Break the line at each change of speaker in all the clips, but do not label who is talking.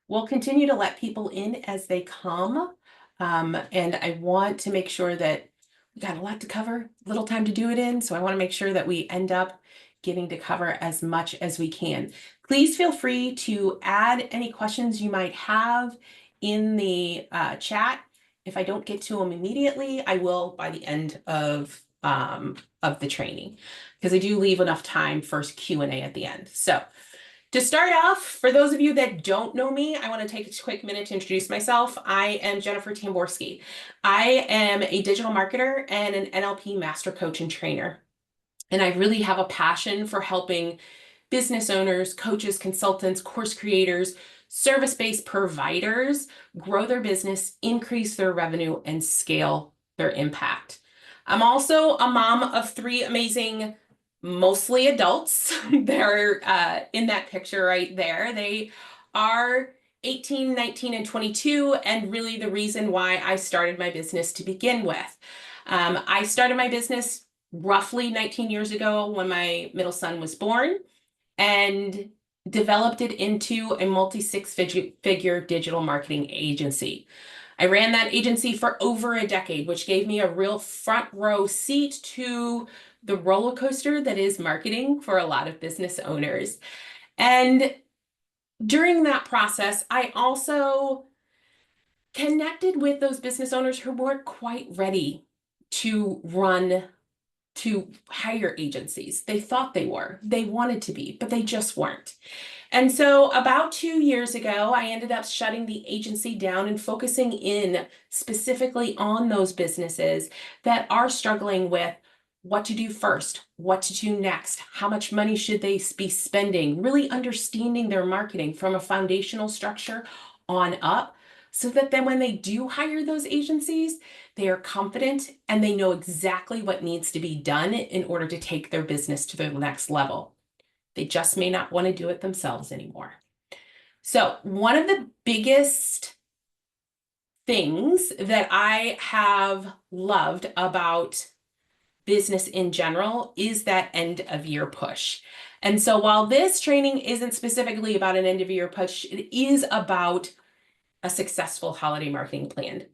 We'll continue to let people in as they come. And I want to make sure that we got a lot to cover, little time to do it in. So I want to make sure that we end up getting to cover as much as we can. Please feel free to add any questions you might have in the chat. If I don't get to them immediately, I will by the end of the training, because I do leave enough time for Q&A at the end. So to start off, for those of you that don't know me, I want to take a quick minute to introduce myself. I am Jennifer Tamborski. I am a digital marketer and an NLP master coach and trainer. And I really have a passion for helping business owners, coaches, consultants, course creators, service-based providers grow their business, increase their revenue, and scale their impact. I'm also a mom of 3 amazing, mostly adults. They're in that picture right there. They are 18, 19, and 22, and really the reason why I started my business to begin with. I started my business roughly 19 years ago when my middle son was born, and developed it into a multi-6-figure digital marketing agency. I ran that agency for over a decade, which gave me a real front row seat to the roller coaster that is marketing for a lot of business owners. And during that process, I also connected with those business owners who weren't quite ready to hire agencies. They thought they were, they wanted to be, but they just weren't. And so about 2 years ago, I ended up shutting the agency down and focusing in specifically on those businesses that are struggling with what to do first, what to do next, how much money should they be spending, really understanding their marketing from a foundational structure on up, so that then when they do hire those agencies, they are confident and they know exactly what needs to be done in order to take their business to the next level. They just may not want to do it themselves anymore. So one of the biggest things that I have loved about business in general is that end of year push. And so while this training isn't specifically about an end of year push, it is about a successful holiday marketing plan.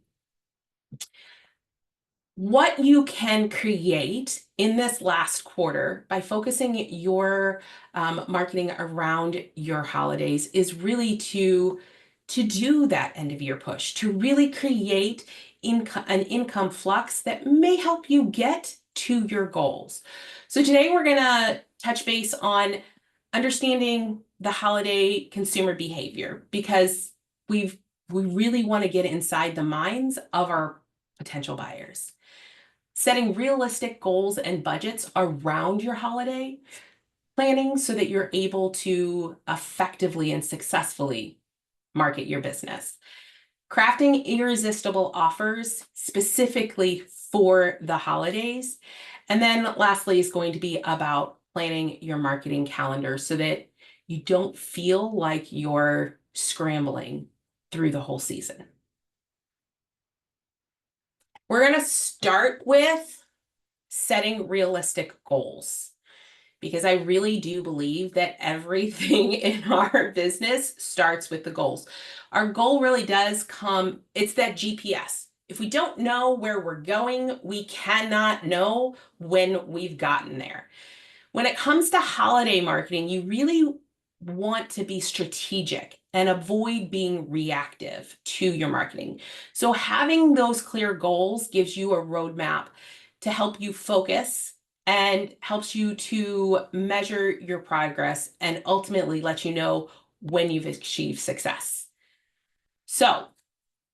What you can create in this last quarter by focusing your marketing around your holidays is really to do that end of year push, to really create an income flux that may help you get to your goals. So today we're going to touch base on understanding the holiday consumer behavior, because we really want to get inside the minds of our potential buyers. Setting realistic goals and budgets around your holiday planning so that you're able to effectively and successfully market your business. Crafting irresistible offers specifically for the holidays. And then lastly is going to be about planning your marketing calendar so that you don't feel like you're scrambling through the whole season. We're going to start with setting realistic goals, because I really do believe that everything in our business starts with the goals. Our goal really does come, it's that GPS. If we don't know where we're going, we cannot know when we've gotten there. When it comes to holiday marketing, you really want to be strategic and avoid being reactive to your marketing. So having those clear goals gives you a roadmap to help you focus and helps you to measure your progress and ultimately let you know when you've achieved success. So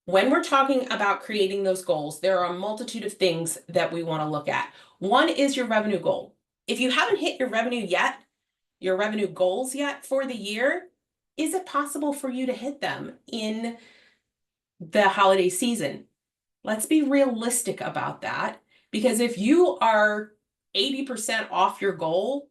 when we're talking about creating those goals, there are a multitude of things that we want to look at. One is your revenue goal. If you haven't hit your revenue yet, your revenue goals yet for the year, is it possible for you to hit them in the holiday season? Let's be realistic about that, because if you are 80% off your goal,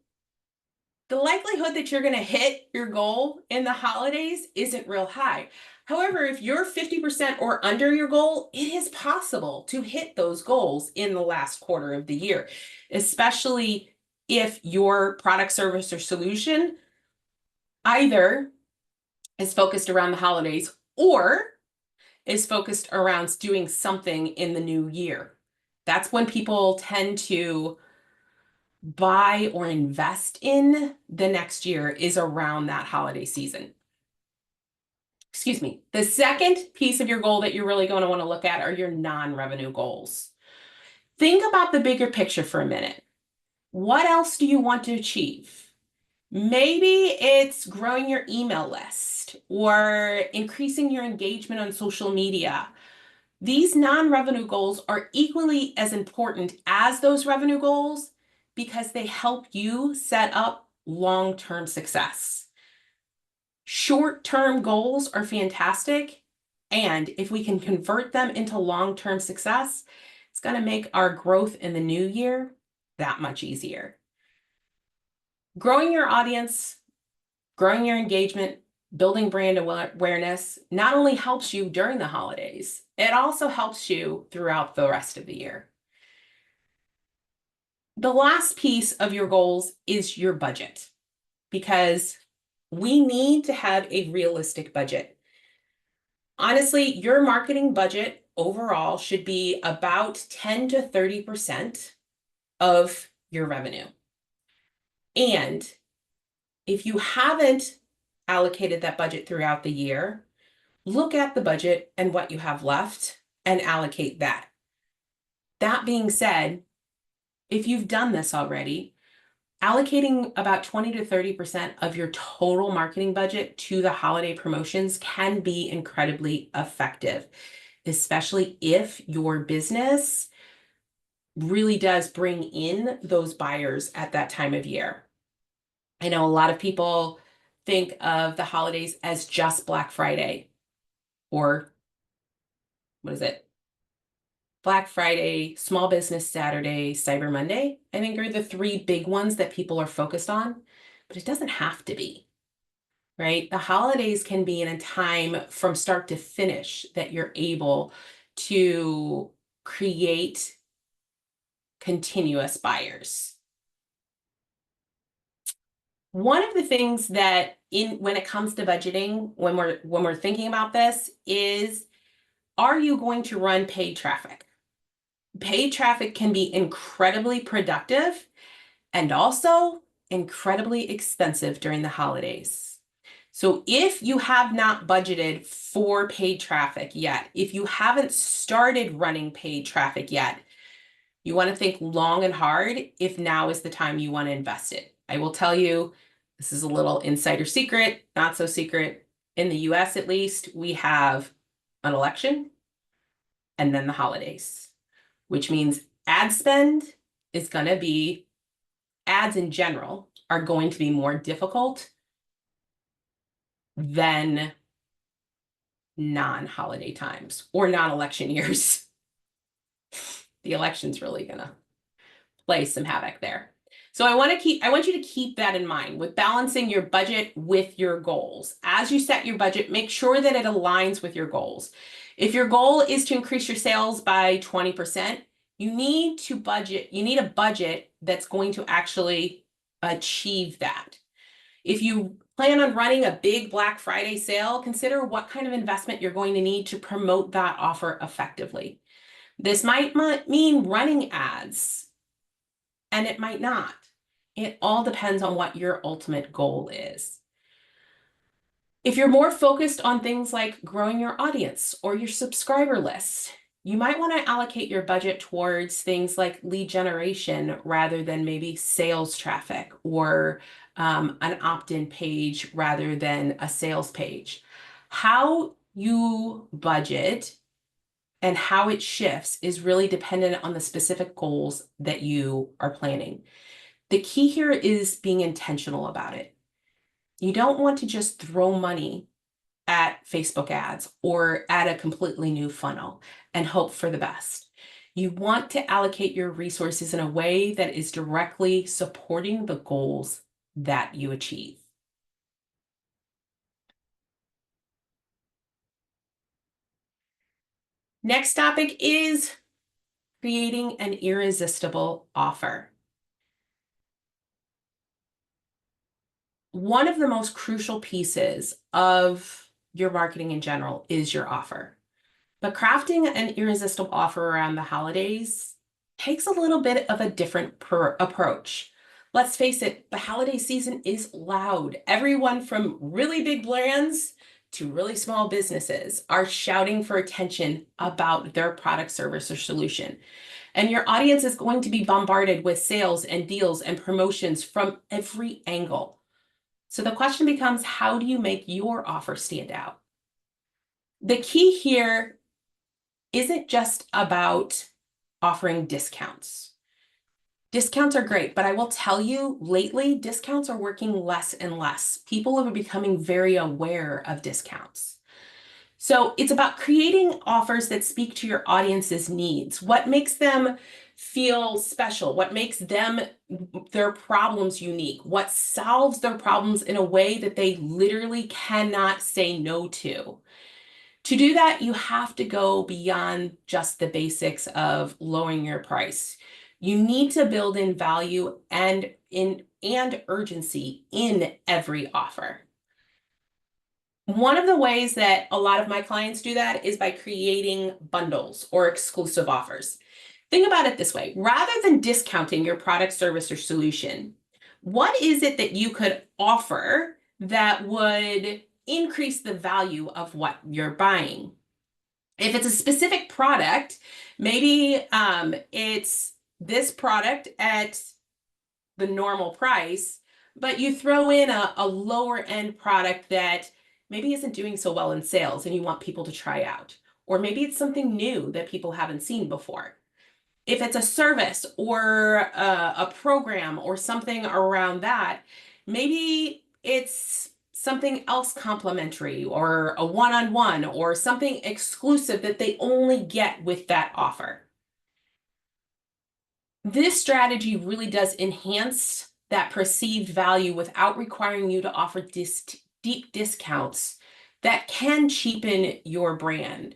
the likelihood that you're going to hit your goal in the holidays isn't real high. However, if you're 50% or under your goal, it is possible to hit those goals in the last quarter of the year, especially if your product, service, or solution either is focused around the holidays or is focused around doing something in the new year. That's when people tend to buy or invest in the next year, is around that holiday season. Excuse me. The second piece of your goal that you're really going to want to look at are your non-revenue goals. Think about the bigger picture for a minute. What else do you want to achieve? Maybe it's growing your email list or increasing your engagement on social media. These non-revenue goals are equally as important as those revenue goals because they help you set up long-term success. Short-term goals are fantastic, and if we can convert them into long-term success, it's going to make our growth in the new year that much easier. Growing your audience, growing your engagement, building brand awareness not only helps you during the holidays, it also helps you throughout the rest of the year. The last piece of your goals is your budget, because we need to have a realistic budget. Honestly, your marketing budget overall should be about 10 to 30% of your revenue. And if you haven't allocated that budget throughout the year, look at the budget and what you have left and allocate that. That being said, if you've done this already, allocating about 20 to 30% of your total marketing budget to the holiday promotions can be incredibly effective, especially if your business really does bring in those buyers at that time of year. I know a lot of people think of the holidays as just Black Friday, or what is it? Black Friday, Small Business Saturday, Cyber Monday, I think are the three big ones that people are focused on, but it doesn't have to be, right? The holidays can be in a time from start to finish that you're able to create continuous buyers. One of the things that when it comes to budgeting, when we're thinking about this, is, are you going to run paid traffic? Paid traffic can be incredibly productive and also incredibly expensive during the holidays. So if you have not budgeted for paid traffic yet, if you haven't started running paid traffic yet, you want to think long and hard if now is the time you want to invest it. I will tell you, this is a little insider secret, not so secret. In the US, at least, we have an election and then the holidays, which means ad spend is going to be, ads in general are going to be more difficult than non-holiday times or non-election years. The election's really going to play some havoc there. So I want you to keep that in mind with balancing your budget with your goals. As you set your budget, make sure that it aligns with your goals. If your goal is to increase your sales by 20%, you need a budget that's going to actually achieve that. If you plan on running a big Black Friday sale, consider what kind of investment you're going to need to promote that offer effectively. This might mean running ads, and it might not. It all depends on what your ultimate goal is. If you're more focused on things like growing your audience or your subscriber list, you might want to allocate your budget towards things like lead generation rather than maybe sales traffic, or an opt-in page rather than a sales page. How you budget and how it shifts is really dependent on the specific goals that you are planning. The key here is being intentional about it. You don't want to just throw money at Facebook ads or at a completely new funnel and hope for the best. You want to allocate your resources in a way that is directly supporting the goals that you achieve. Next topic is creating an irresistible offer. one of the most crucial pieces of your marketing in general is your offer. But crafting an irresistible offer around the holidays takes a little bit of a different approach. Let's face it, the holiday season is loud. Everyone from really big brands to really small businesses are shouting for attention about their product, service, or solution. And your audience is going to be bombarded with sales and deals and promotions from every angle. So the question becomes, how do you make your offer stand out? The key here isn't just about offering discounts. Discounts are great, but I will tell you, lately, discounts are working less and less. People are becoming very aware of discounts. So it's about creating offers that speak to your audience's needs. What makes them feel special? What makes their problems unique? What solves their problems in a way that they literally cannot say no to? To do that, you have to go beyond just the basics of lowering your price. You need to build in value and urgency in every offer. One of the ways that a lot of my clients do that is by creating bundles or exclusive offers. Think about it this way. Rather than discounting your product, service, or solution, what is it that you could offer that would increase the value of what you're buying? If it's a specific product, maybe it's this product at the normal price, but you throw in a lower end product that maybe isn't doing so well in sales and you want people to try out. Or maybe it's something new that people haven't seen before. If it's a service or a program or something around that, maybe it's something else complimentary or a one-on-one or something exclusive that they only get with that offer. This strategy really does enhance that perceived value without requiring you to offer deep discounts that can cheapen your brand.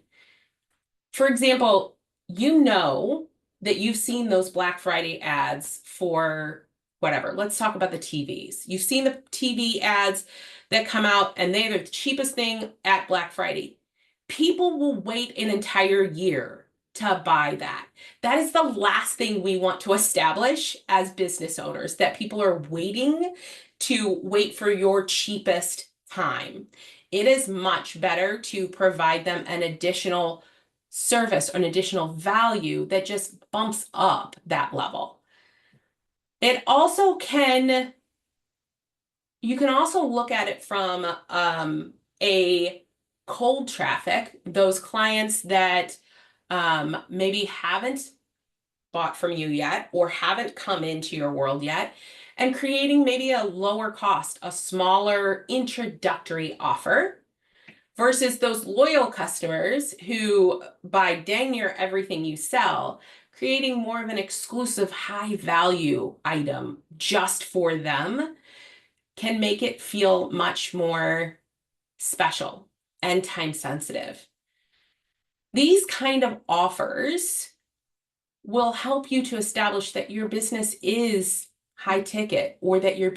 For example, you know that you've seen those Black Friday ads for whatever. Let's talk about the TVs. You've seen the TV ads that come out and they're the cheapest thing at Black Friday. People will wait an entire year to buy that. That is the last thing we want to establish as business owners, that people are waiting to wait for your cheapest time. It is much better to provide them an additional service or an additional value that just bumps up that level. You can also look at it from a cold traffic, those clients that maybe haven't bought from you yet or haven't come into your world yet, and creating maybe a lower cost, a smaller introductory offer versus those loyal customers who buy dang near everything you sell, creating more of an exclusive high value item just for them can make it feel much more special and time sensitive. These kind of offers will help you to establish that your business is high ticket or that your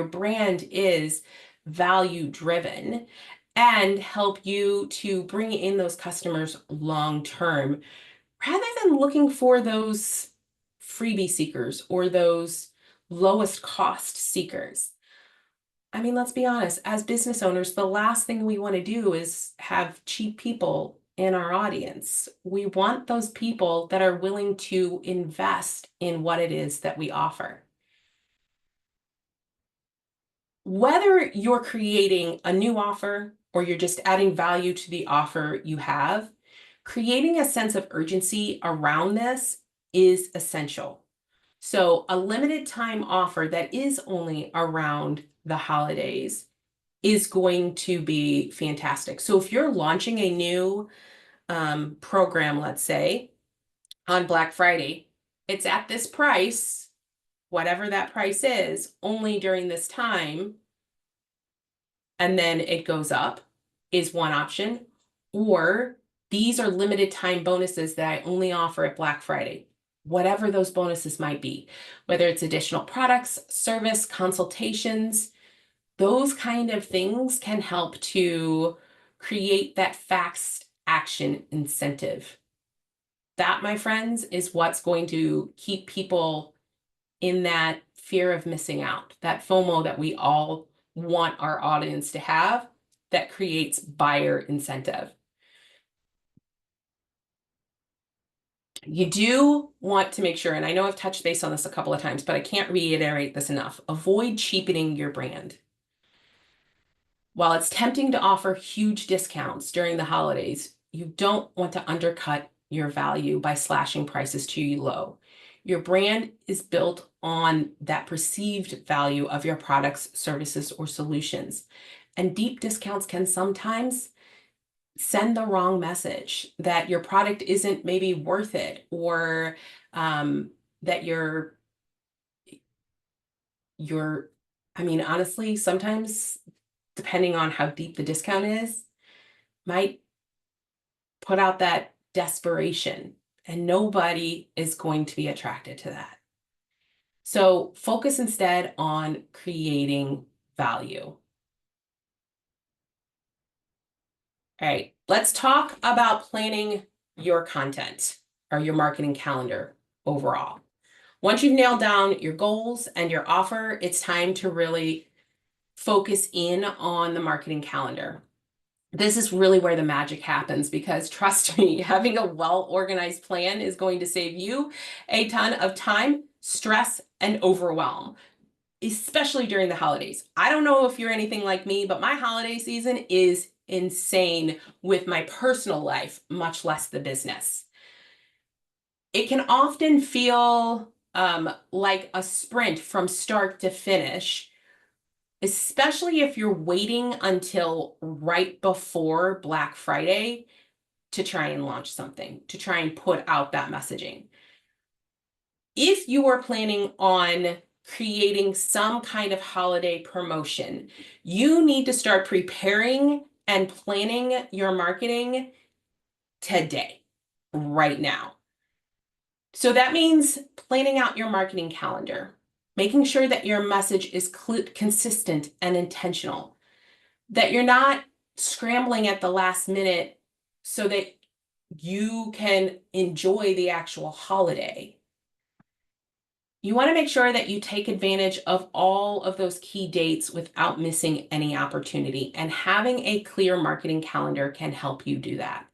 brand is value driven, and help you to bring in those customers long term rather than looking for those freebie seekers or those lowest cost seekers. I mean, let's be honest, as business owners, the last thing we want to do is have cheap people in our audience. We want those people that are willing to invest in what it is that we offer. Whether you're creating a new offer or you're just adding value to the offer you have, creating a sense of urgency around this is essential. So a limited time offer that is only around the holidays is going to be fantastic. So if you're launching a new program, let's say, on Black Friday, it's at this price, whatever that price is, only during this time, and then it goes up, is one option. Or these are limited time bonuses that I only offer at Black Friday, whatever those bonuses might be, whether it's additional products, service, consultations. Those kind of things can help to create that fast action incentive. That, my friends, is what's going to keep people in that fear of missing out, that FOMO that we all want our audience to have, that creates buyer incentive. You do want to make sure, and I know I've touched base on this a couple of times, but I can't reiterate this enough. Avoid cheapening your brand. While it's tempting to offer huge discounts during the holidays, you don't want to undercut your value by slashing prices too low. Your brand is built on that perceived value of your products, services, or solutions. And deep discounts can sometimes send the wrong message that your product isn't maybe worth it, or that I mean, honestly, sometimes depending on how deep the discount is, might put out that desperation, and nobody is going to be attracted to that. So focus instead on creating value. All right, let's talk about planning your content or your marketing calendar overall. Once you've nailed down your goals and your offer, it's time to really focus in on the marketing calendar. This is really where the magic happens, because trust me, having a well-organized plan is going to save you a ton of time, stress, and overwhelm, especially during the holidays. I don't know if you're anything like me, but my holiday season is insane with my personal life, much less the business. It can often feel like a sprint from start to finish, especially if you're waiting until right before Black Friday to try and launch something, to try and put out that messaging. If you are planning on creating some kind of holiday promotion, you need to start preparing and planning your marketing today, right now. So that means planning out your marketing calendar, making sure that your message is consistent and intentional, that you're not scrambling at the last minute so that you can enjoy the actual holiday. You want to make sure that you take advantage of all of those key dates without missing any opportunity, and having a clear marketing calendar can help you do that.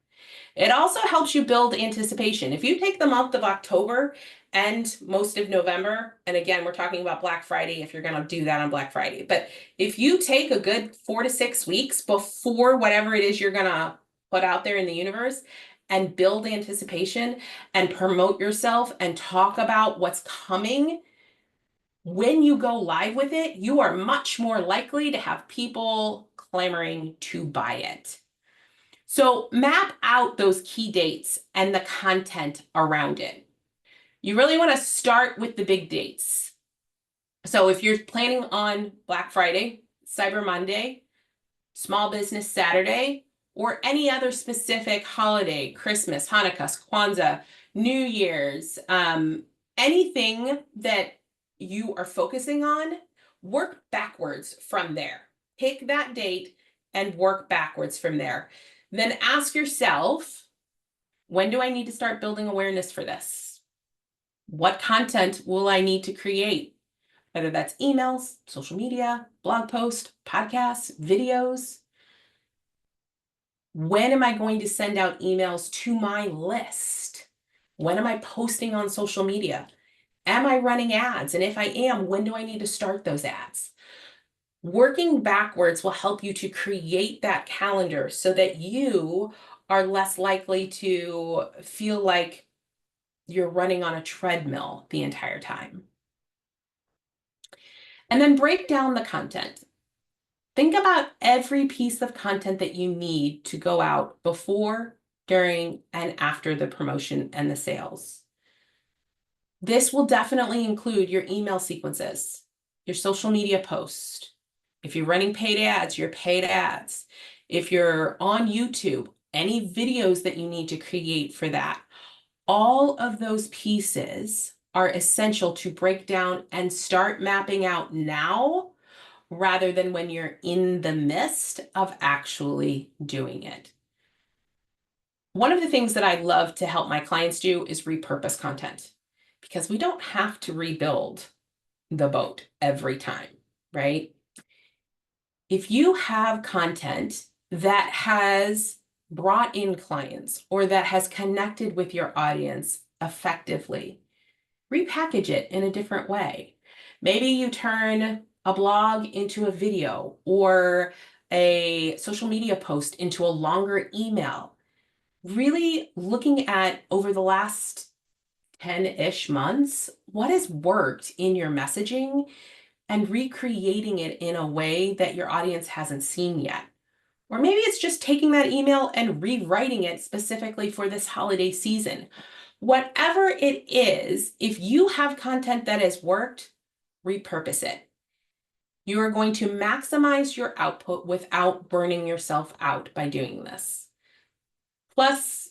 It also helps you build anticipation. If you take the month of October and most of November, and again, we're talking about Black Friday if you're going to do that on Black Friday, but if you take a good 4 to 6 weeks before whatever it is you're going to put out there in the universe and build anticipation and promote yourself and talk about what's coming, when you go live with it, you are much more likely to have people clamoring to buy it. So map out those key dates and the content around it. You really want to start with the big dates. So if you're planning on Black Friday, Cyber Monday, Small Business Saturday, or any other specific holiday, Christmas, Hanukkah, Kwanzaa, New Year's, anything that you are focusing on, work backwards from there. Pick that date and work backwards from there. Then ask yourself, when do I need to start building awareness for this? What content will I need to create? Whether that's emails, social media, blog posts, podcasts, videos. When am I going to send out emails to my list? When am I posting on social media? Am I running ads? And if I am, when do I need to start those ads? Working backwards will help you to create that calendar so that you are less likely to feel like you're running on a treadmill the entire time. And then break down the content. Think about every piece of content that you need to go out before, during, and after the promotion and the sales. This will definitely include your email sequences, your social media posts. If you're running paid ads, your paid ads. If you're on YouTube, any videos that you need to create for that. All of those pieces are essential to break down and start mapping out now, rather than when you're in the midst of actually doing it. One of the things that I love to help my clients do is repurpose content, because we don't have to rebuild the boat every time, right? If you have content that has brought in clients or that has connected with your audience effectively, repackage it in a different way. Maybe you turn a blog into a video or a social media post into a longer email. Really looking at, over the last 10-ish months, what has worked in your messaging and recreating it in a way that your audience hasn't seen yet. Or maybe it's just taking that email and rewriting it specifically for this holiday season. Whatever it is, if you have content that has worked, repurpose it. You are going to maximize your output without burning yourself out by doing this. Plus,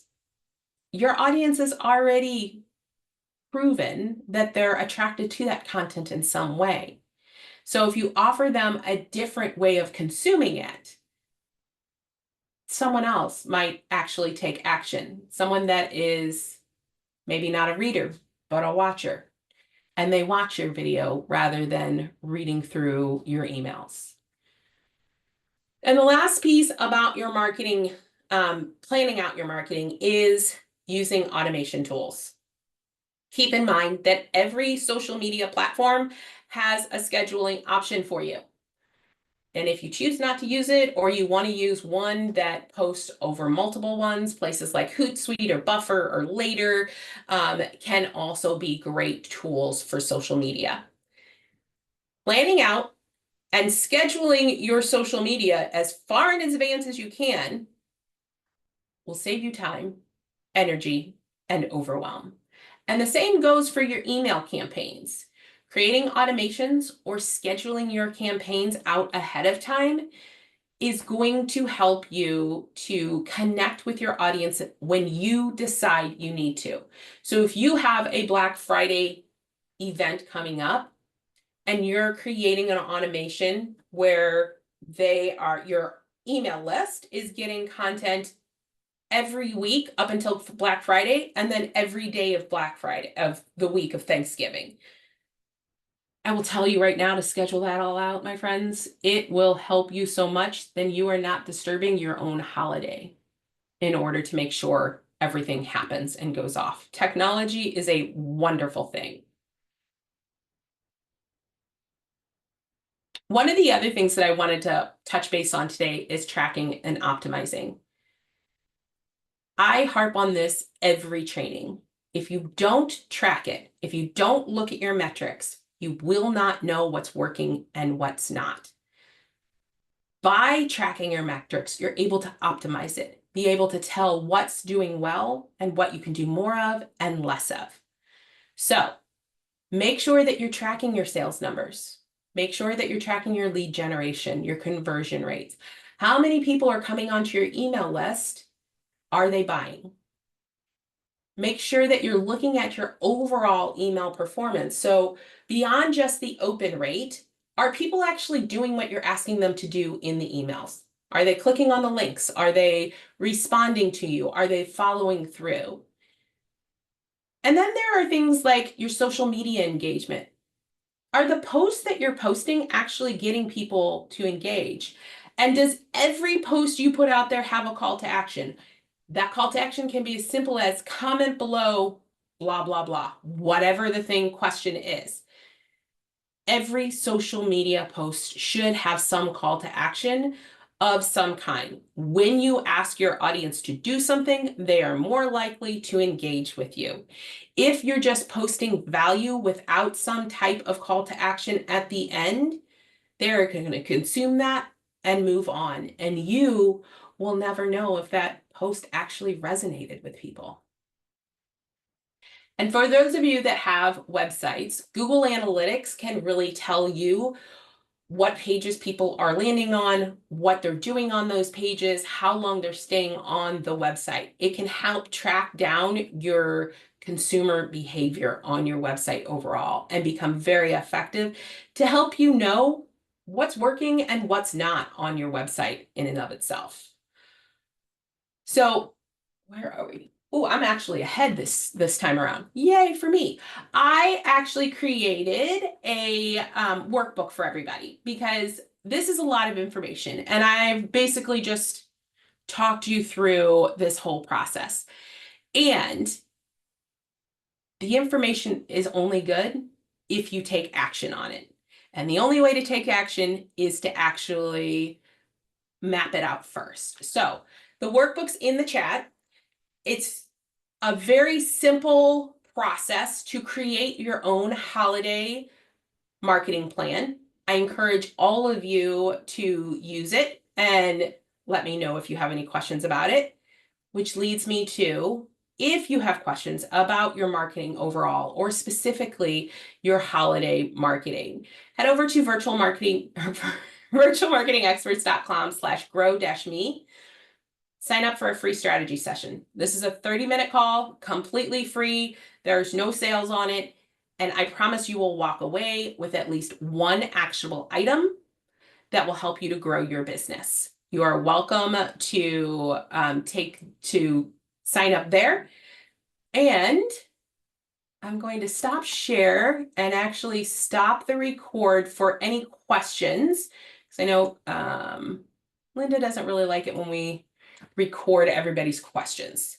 your audience has already proven that they're attracted to that content in some way. So if you offer them a different way of consuming it, someone else might actually take action. Someone that is maybe not a reader, but a watcher. And they watch your video rather than reading through your emails. And the last piece about your marketing, planning out your marketing, is using automation tools. Keep in mind that every social media platform has a scheduling option for you. And if you choose not to use it, or you want to use one that posts over multiple ones, places like Hootsuite or Buffer or Later can also be great tools for social media. Planning out and scheduling your social media as far in advance as you can will save you time, energy, and overwhelm. And the same goes for your email campaigns. Creating automations or scheduling your campaigns out ahead of time is going to help you to connect with your audience when you decide you need to. So if you have a Black Friday event coming up and you're creating an automation where your email list is getting content every week up until Black Friday, and then every day of Black Friday of the week of Thanksgiving, I will tell you right now to schedule that all out, my friends. It will help you so much. Then you are not disturbing your own holiday in order to make sure everything happens and goes off. Technology is a wonderful thing. One of the other things that I wanted to touch base on today is tracking and optimizing. I harp on this every training. If you don't track it, if you don't look at your metrics, you will not know what's working and what's not. By tracking your metrics, you're able to optimize it, be able to tell what's doing well and what you can do more of and less of. So make sure that you're tracking your sales numbers. Make sure that you're tracking your lead generation, your conversion rates. How many people are coming onto your email list? Are they buying? Make sure that you're looking at your overall email performance. So beyond just the open rate, are people actually doing what you're asking them to do in the emails? Are they clicking on the links? Are they responding to you? Are they following through? And then there are things like your social media engagement. Are the posts that you're posting actually getting people to engage? And does every post you put out there have a call to action? That call to action can be as simple as comment below, blah, blah, blah, whatever the thing question is. Every social media post should have some call to action of some kind. When you ask your audience to do something, they are more likely to engage with you. If you're just posting value without some type of call to action at the end, they're going to consume that and move on. And you will never know if that post actually resonated with people. And for those of you that have websites, Google Analytics can really tell you what pages people are landing on, what they're doing on those pages, how long they're staying on the website. It can help track down your consumer behavior on your website overall and become very effective to help you know what's working and what's not on your website in and of itself. So where are we? Oh, I'm actually ahead this time around. Yay for me. I actually created a workbook for everybody because this is a lot of information and I've basically just talked you through this whole process. And the information is only good if you take action on it. And the only way to take action is to actually map it out first. So the workbook's in the chat. It's a very simple process to create your own holiday marketing plan. I encourage all of you to use it and let me know if you have any questions about it, which leads me to, if you have questions about your marketing overall, or specifically your holiday marketing, head over to virtualmarketingexperts.com/grow-me. Sign up for a free strategy session. This is a 30-minute call, completely free. There's no sales on it. And I promise you will walk away with at least one actionable item that will help you to grow your business. You are welcome to sign up there. And I'm going to stop share and actually stop the record for any questions. Because I know Linda doesn't really like it when we record everybody's questions.